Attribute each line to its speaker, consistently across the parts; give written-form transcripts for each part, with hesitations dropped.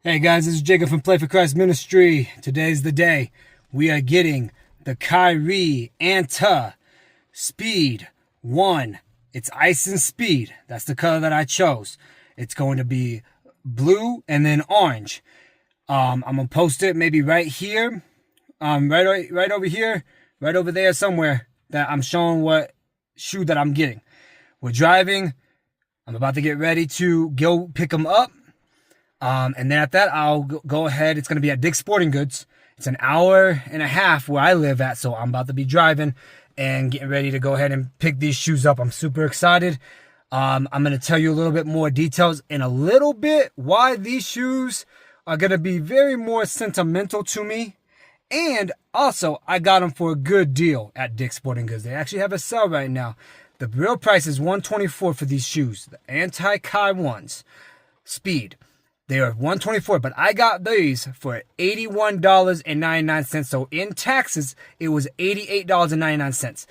Speaker 1: Hey guys, this is Jacob from Play for Christ Ministry. Today's the day. We are getting the Kyrie Anta Speed 1. It's Ice and Speed. That's the color that I chose. It's going to be blue and then orange. I'm going to post it maybe right here. Right over here. Right over there somewhere that I'm showing what shoe that I'm getting. We're driving. I'm about to get ready to go pick them up. And then at that, I'll go ahead. It's going to be at Dick's Sporting Goods. It's an hour and a half where I live at, so I'm about to be driving and getting ready to go ahead and pick these shoes up. I'm super excited. I'm going to tell you a little bit more details in a little bit why these shoes are going to be very more sentimental to me. And also, I got them for a good deal at Dick's Sporting Goods. They actually have a sale right now. The real price is $124 for these shoes, the Anta Kyrie ones, Speed. They are $124, but I got these for $81.99. So in taxes, it was $88.99.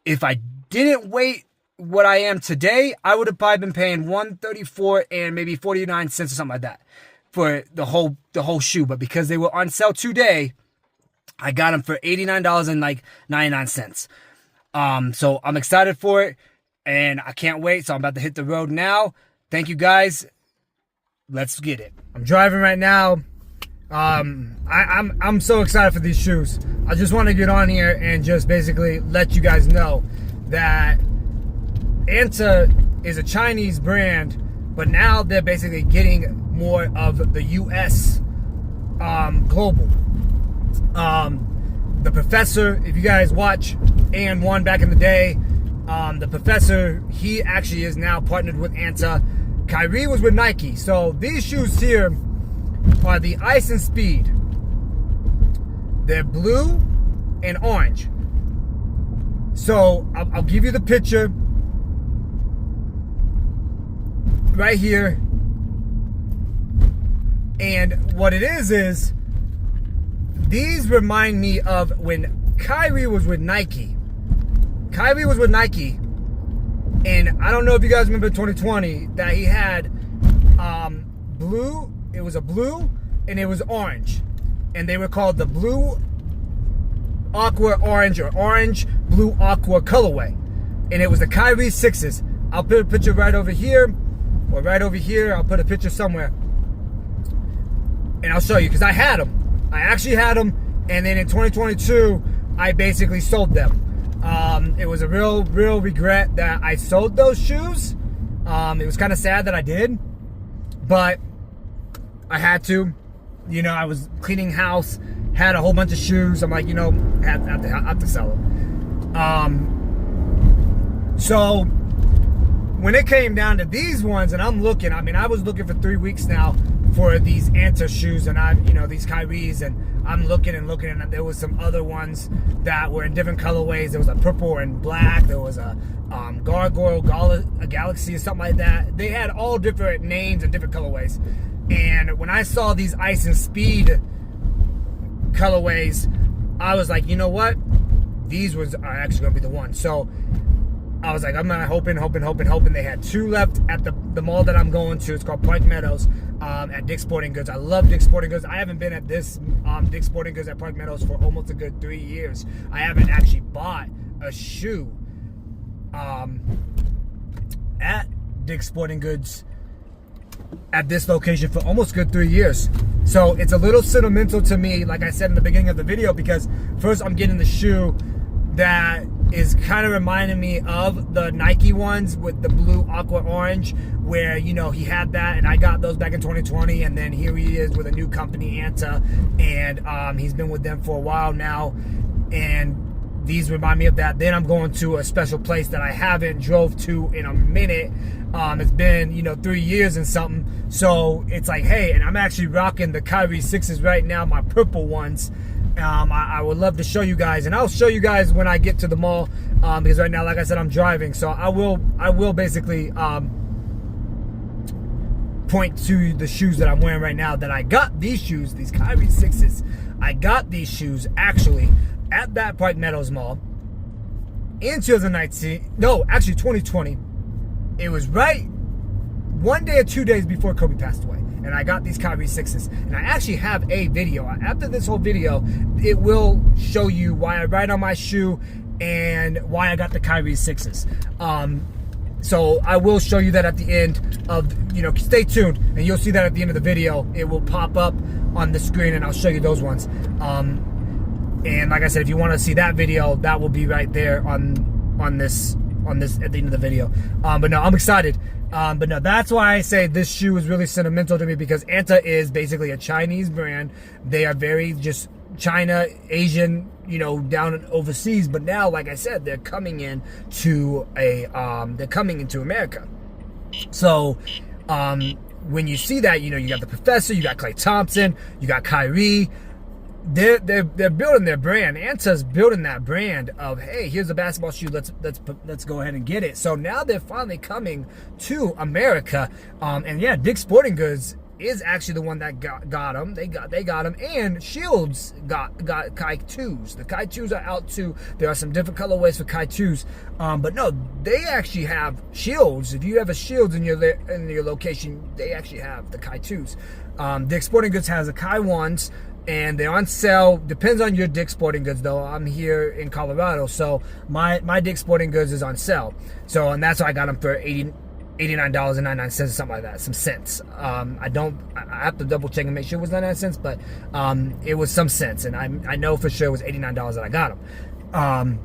Speaker 1: If I didn't wait what I am today, I would have probably been paying $134 and maybe 49 cents or something like that for the whole shoe. But because they were on sale today, I got them for $89.99. So I'm excited for it, and I can't wait. So I'm about to hit the road now. Thank you guys. Let's get it. I'm driving right now. I'm so excited for these shoes. I just want to get on here and just basically let you guys know that Anta is a Chinese brand, but now they're basically getting more of the US global. The Professor, if you guys watch AN1 back in the day, the Professor, he actually is now partnered with Anta. Kyrie was with Nike. So these shoes here are the Ice and Speed. They're blue and orange. So I'll give you the picture right here. And what it is these remind me of when Kyrie was with Nike. Kyrie was with Nike. And I don't know if you guys remember 2020 that he had blue. It was a blue and it was orange. And they were called the blue aqua orange or orange blue aqua colorway. And it was the Kyrie 6s. I'll put a picture right over here or right over here. I'll put a picture somewhere. And I'll show you because I had them. I actually had them. And then in 2022, I basically sold them. It was a real regret that I sold those shoes. It was kind of sad that I did, but I had to. You know, I was cleaning house, had a whole bunch of shoes. I'm like, you know, I have to sell them. So when it came down to these ones, and I'm looking, I mean, I was looking for 3 weeks now for these Anta shoes, and these Kyries, and I'm looking, and there was some other ones that were in different colorways. There was a purple and black. There was a gargoyle, a galaxy, or something like that. They had all different names and different colorways. And when I saw these Ice and Speed colorways, I was like, you know what? These are actually going to be the ones. So I was like, I'm hoping. They had 2 left at the mall that I'm going to. It's called Park Meadows at Dick's Sporting Goods. I love Dick's Sporting Goods. I haven't been at this Dick's Sporting Goods at Park Meadows for almost a good 3 years. I haven't actually bought a shoe at Dick's Sporting Goods at this location for almost a good 3 years. So it's a little sentimental to me, like I said in the beginning of the video, because first I'm getting the shoe that is kind of reminding me of the Nike ones with the blue aqua orange, where, you know, he had that, and I got those back in 2020, and then here he is with a new company, Anta, and he's been with them for a while now, and these remind me of that. Then I'm going to a special place that I haven't drove to in a minute. It's been, 3 years and something, so it's like, hey, and I'm actually rocking the Kyrie 6s right now, my purple ones. I would love to show you guys, and I'll show you guys when I get to the mall, because right now, like I said, I'm driving, so I will basically point to the shoes that I'm wearing right now. That I got these shoes, these Kyrie 6s. I got these shoes actually at that Park Meadows Mall in 2019. No, actually 2020. It was right 1 day or 2 days before Kobe passed away. and I got these Kyrie 6s. And I actually have a video. After this whole video, it will show you why I ride on my shoe and why I got the Kyrie 6s. So I will show you that at the end of, stay tuned, and you'll see that at the end of the video. It will pop up on the screen, and I'll show you those ones. And like I said, if you want to see that video, that will be right there on this at the end of the video. But no, I'm excited. But no, that's why I say this shoe is really sentimental to me, because Anta is basically a Chinese brand. They are very just China, Asian, down overseas. But now, like I said, they're coming into America. So, when you see that, you got the Professor, you got Klay Thompson, you got Kyrie. They're building their brand. Anta's building that brand of, hey, here's a basketball shoe. Let's go ahead and get it. So now they're finally coming to America. And yeah, Dick's Sporting Goods is actually the one that got them. They got them, and Shields got Kai 2s. The Kai 2s are out too. There are some different colorways for Kai 2s. But no, they actually have Shields. If you have a Shields in your location, they actually have the Kai 2s. Dick's Sporting Goods has the Kai 1s. And they're on sale. Depends on your Dick's Sporting Goods, though. I'm here in Colorado, so my Dick's Sporting Goods is on sale. So, and that's why I got them for $89.99 or something like that, some cents. I have to double check and make sure it was 99 cents, but it was some cents, and I know for sure it was $89 that I got them.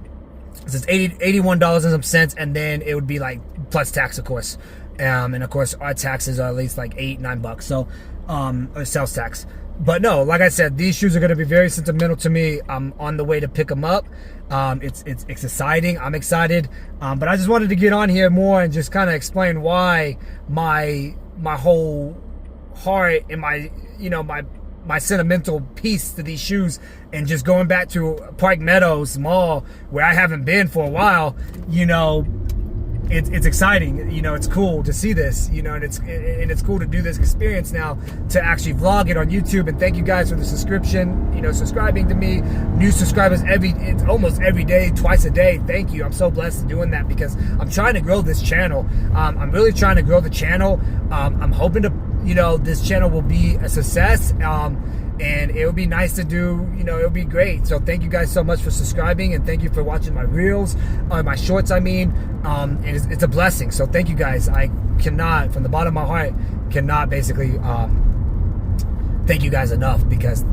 Speaker 1: So it's $81 and some cents, and then it would be like plus tax, of course. And of course, our taxes are at least like $8-9. So, or sales tax. But no, like I said, these shoes are going to be very sentimental to me. I'm on the way to pick them up. It's exciting. I'm excited. But I just wanted to get on here more and just kind of explain why my whole heart and my sentimental piece to these shoes, and just going back to Park Meadows Mall, where I haven't been for a while. It's exciting, it's cool to see this, and it's cool to do this experience now, to actually vlog it on YouTube. And thank you guys for the subscription, subscribing to me, new subscribers it's almost every day, twice a day. Thank you. I'm so blessed to doing that, because I'm trying to grow this channel. I'm really trying to grow the channel. I'm hoping to, this channel will be a success. And it would be nice to do, it would be great. So thank you guys so much for subscribing, and thank you for watching my reels, my shorts, and it's a blessing. So thank you guys. I cannot, from the bottom of my heart, cannot basically thank you guys enough, because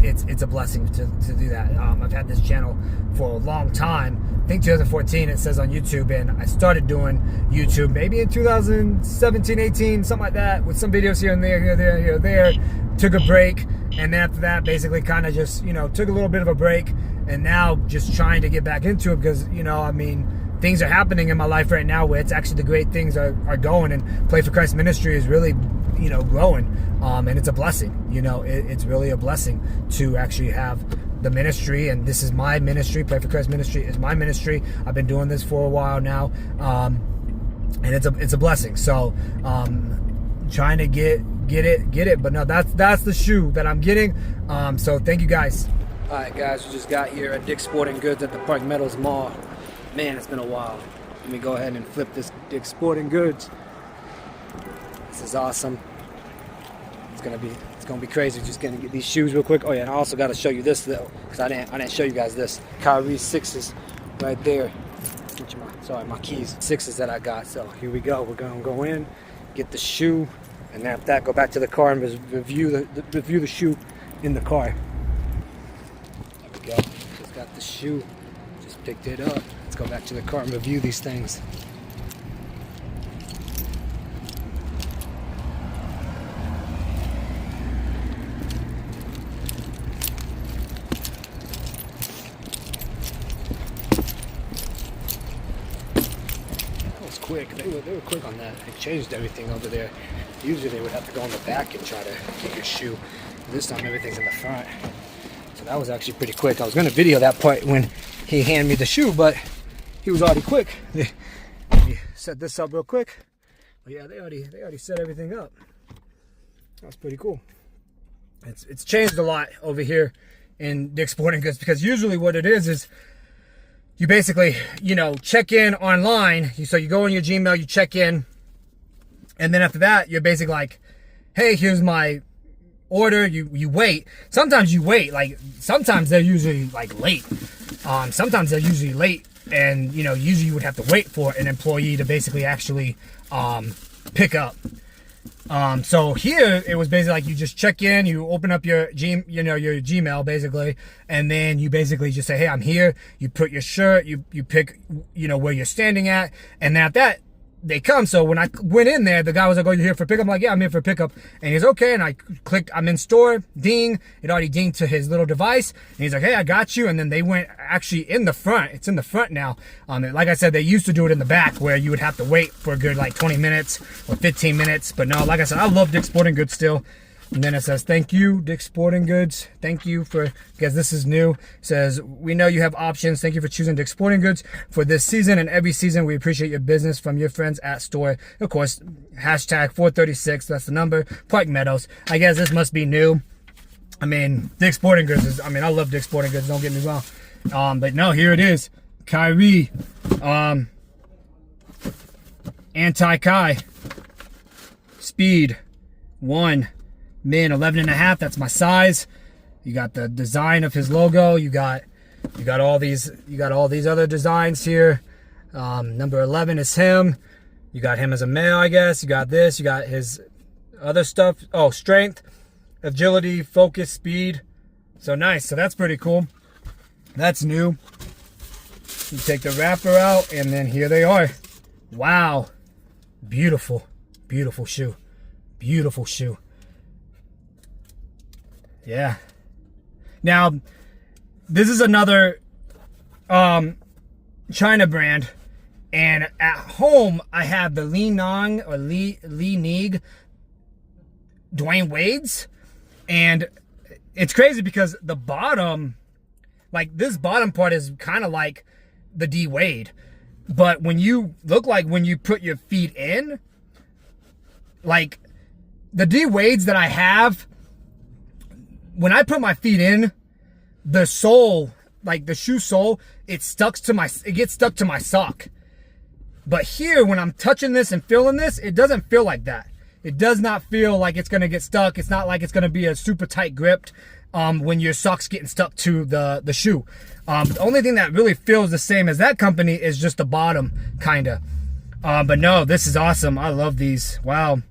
Speaker 1: it's a blessing to do that. I've had this channel for a long time. I think 2014 it says on YouTube, and I started doing YouTube maybe in 2017, 18, something like that, with some videos here and there, here, there. Took a break, and then after that, basically kind of just, took a little bit of a break, and now just trying to get back into it, because, things are happening in my life right now where it's actually the great things are going, and Play for Christ ministry is really, growing, and it's a blessing. It's really a blessing to actually have the ministry, and this is my ministry. Play for Christ ministry is my ministry. I've been doing this for a while now, and it's a blessing. So, trying to get it. But no, that's the shoe that I'm getting. So thank you guys. All right, guys, we just got here at Dick's Sporting Goods at the Park Meadows Mall. Man, it's been a while. Let me go ahead and flip this Dick's Sporting Goods. This is awesome. It's gonna be crazy. Just gonna get these shoes real quick. Oh yeah, and I also got to show you this though, because I didn't show you guys this. Kyrie 6s right there. My keys. 6s that I got. So here we go. We're gonna go in, get the shoe, and after that, go back to the car and review the shoe in the car. There we go. Just got the shoe. Just picked it up. Let's go back to the car and review these things. Quick. They were quick on that. They changed everything over there. Usually they would have to go in the back and try to get your shoe. This time everything's in the front. So that was actually pretty quick. I was going to video that part when he handed me the shoe, but he was already quick. Let me set this up real quick. But yeah, they already set everything up. That's pretty cool. It's changed a lot over here in Dick's Sporting Goods, because usually what it is you basically, check in online. So you go in your Gmail, you check in, and then after that, you're basically like, hey, here's my order. You wait. Sometimes you wait. Like, sometimes they're usually like late. Sometimes they're usually late, and usually you would have to wait for an employee to basically actually pick up. So here it was basically like you just check in, you open up your your Gmail basically, and then you basically just say, hey, I'm here. You put your shirt, you pick where you're standing at, and then at that they come. So when I went in there, the guy was like, oh, you're here for pickup? I'm like, yeah, I'm here for pickup. And he's okay. And I clicked, I'm in store, ding. It already dinged to his little device. And he's like, hey, I got you. And then they went actually in the front. It's in the front now. Like I said, they used to do it in the back where you would have to wait for a good like 20 minutes or 15 minutes. But no, like I said, I love Dick's Sporting Goods still. And then it says, thank you, Dick's Sporting Goods. Thank you because this is new. It says, we know you have options. Thank you for choosing Dick's Sporting Goods for this season and every season. We appreciate your business from your friends at store. Of course, hashtag 436. That's the number. Park Meadows. I guess this must be new. I mean, Dick's Sporting Goods is, I love Dick's Sporting Goods. Don't get me wrong. But no, here it is. Kyrie. Anta Kyrie. Speed. 1. Min 11.5, that's my size. You got the design of his logo. You got all these other designs here. Number 11 is him. You got him as a male, I guess. You got this. You got his other stuff. Oh, strength, agility, focus, speed. So nice. So that's pretty cool. That's new. You take the wrapper out, and then here they are. Wow, beautiful, beautiful shoe. Beautiful shoe. Yeah. Now, this is another China brand, and at home I have the Li Ning or Li Ning Dwayne Wade's, and it's crazy because the bottom, like this bottom part is kind of like the D Wade, but when you put your feet in, like the D Wades that I have, when I put my feet in, the sole, like the shoe sole, it gets stuck to my sock. But here, when I'm touching this and feeling this, it doesn't feel like that. It does not feel like it's gonna get stuck. It's not like it's gonna be a super tight grip when your sock's getting stuck to the shoe. The only thing that really feels the same as that company is just the bottom, kinda. But no, this is awesome. I love these. Wow.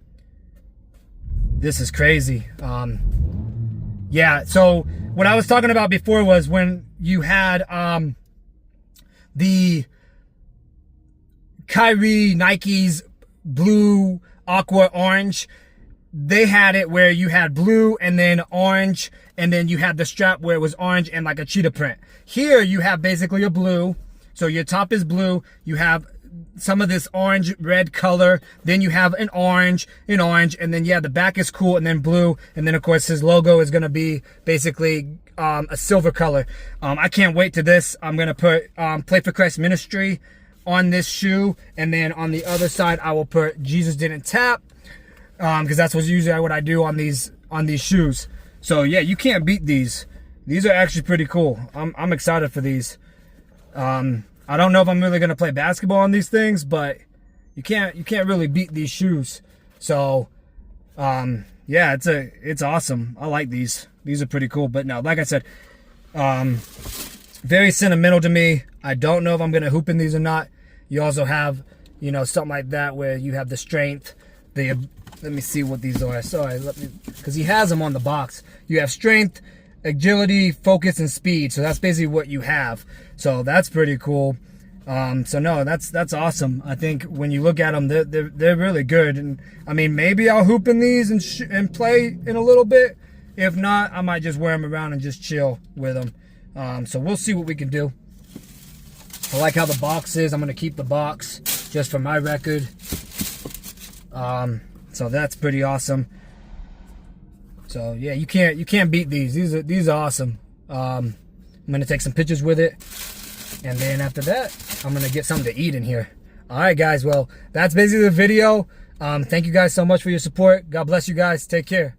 Speaker 1: This is crazy. Yeah, so what I was talking about before was when you had the Kyrie Nikes blue, aqua, orange. They had it where you had blue and then orange, and then you had the strap where it was orange and like a cheetah print. Here you have basically a blue, so your top is blue. You have some of this orange red color, then you have an orange, and then yeah, the back is cool, and then blue, and then of course his logo is going to be basically a silver color. I can't wait to this. I'm going to put Play for Christ Ministry on this shoe, and then on the other side I will put Jesus Didn't Tap, because that's usually what I do on these shoes. So yeah, you can't beat these. These are actually pretty cool. I'm excited for these. I don't know if I'm really gonna play basketball on these things, but you can't really beat these shoes. So yeah, it's awesome. I like these. These are pretty cool. But no, like I said, very sentimental to me. I don't know if I'm gonna hoop in these or not. You also have, something like that where you have the strength. Let me see what these are. Sorry, because he has them on the box. You have strength, agility, focus, and speed. So that's basically what you have. So that's pretty cool. So no, that's awesome. I think when you look at them, they're really good. And I mean, maybe I'll hoop in these and play in a little bit. If not, I might just wear them around and just chill with them. So we'll see what we can do. I like how the box is. I'm gonna keep the box just for my record. So that's pretty awesome. So yeah, you can't beat these. These are awesome. I'm gonna take some pictures with it, and then after that, I'm gonna get something to eat in here. All right, guys. Well, that's basically the video. Thank you guys so much for your support. God bless you guys. Take care.